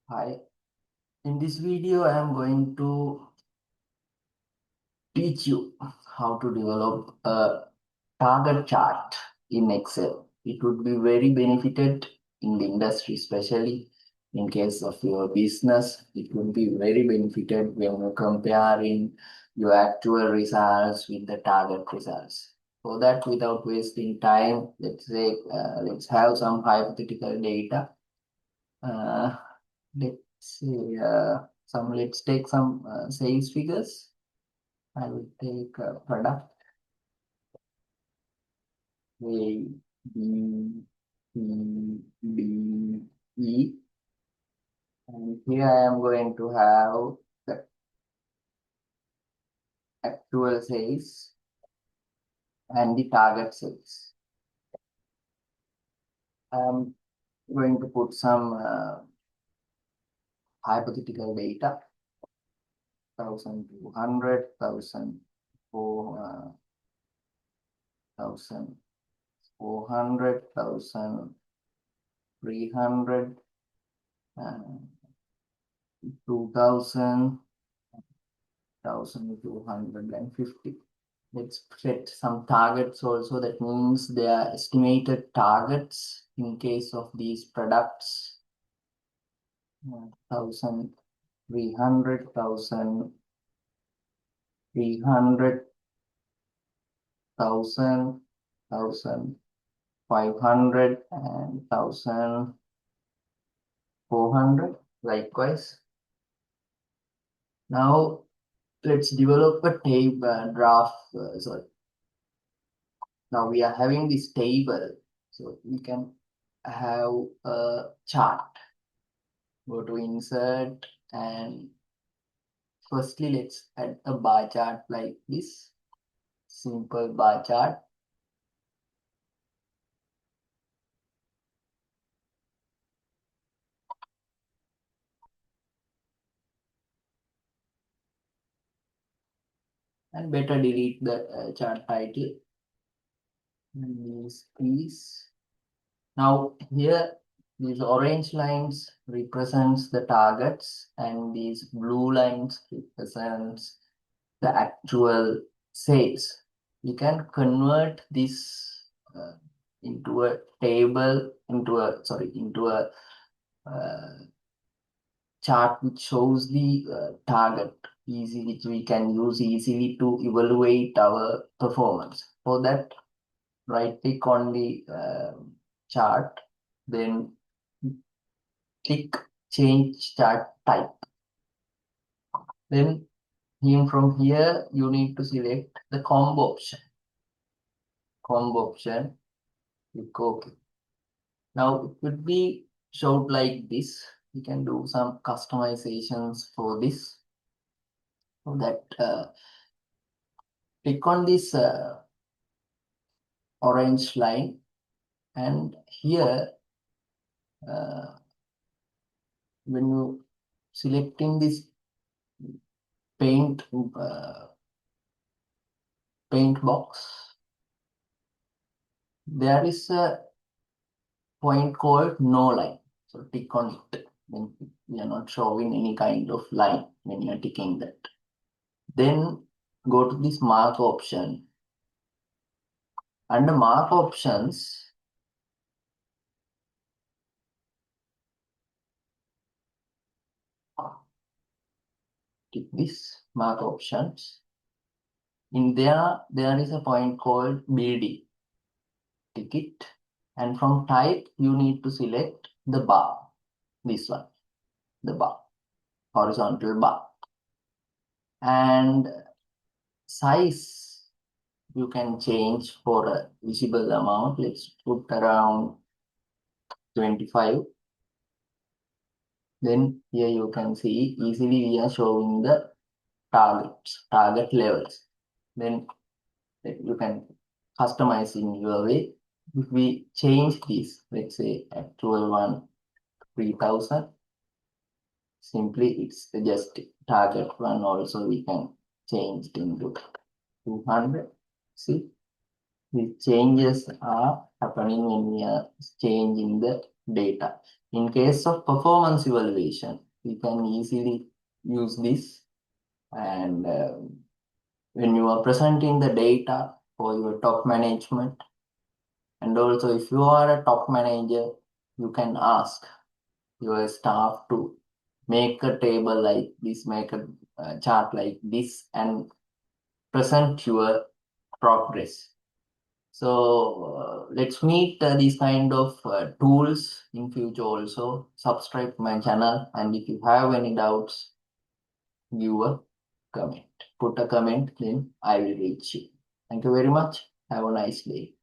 Hi, in this video, I am going to teach you how to develop a target chart in Excel. It would be very benefited in the industry, especially in case of your business. It would be very benefited when you're comparing your actual results with the target results. For that, without wasting time, let's have some hypothetical data. Uh, let's see, let's take some sales figures. I will take product A, B, C, D, E, and here I am going to have the actual sales and the target sales. I am going to put some hypothetical data: 1,200, 1,400, 1,300, 2,000, 1,250. Let's set some targets also. That means they are estimated targets in case of these products. 1,300, 1,300, 1,000, 1,500, and 1,400. Likewise. Now let's develop a table graph. Now we are having this table, so we can have a chart. Go to insert, and firstly let's add a bar chart like this. Simple bar chart. And better delete the chart title. And these. Now here these orange lines represents the targets, and these blue lines represents the actual sales. You can convert this into a table, into a uh, chart which shows the target easy, which we can use easily to evaluate our performance. For that, right click on the chart, then click change chart type. Then from here, you need to select the combo option. Click OK. Now it would be showed like this. You can do some customizations for this. So that click on this orange line, and here when you selecting this paint paint box, there is a point called no line. So tick on it. Then we are not showing any kind of line when you are ticking that. Then go to this mark option. Under mark options, tick this mark options. In there is a point called BD. Tick it. And from type, you need to select the bar. This one, the bar, horizontal bar. And size, you can change for a visible amount. Let's put around 25. Then here you can see easily we are showing the target levels. Then you can customize in your way. If we change this, let's say actual one 3,000, simply it's just target one. Also we can change it into 200. See, the changes are happening when we are changing the data. In case of performance evaluation, we can easily use this, and when you are presenting the data for your top management, and also if you are a top manager, you can ask your staff to make a table like this, make a chart like this, and present your progress. So let's meet these kind of tools in future also. Subscribe to my channel, and if you have any doubts, give a comment. Put a comment, then I will reach you. Thank you very much. Have a nice day.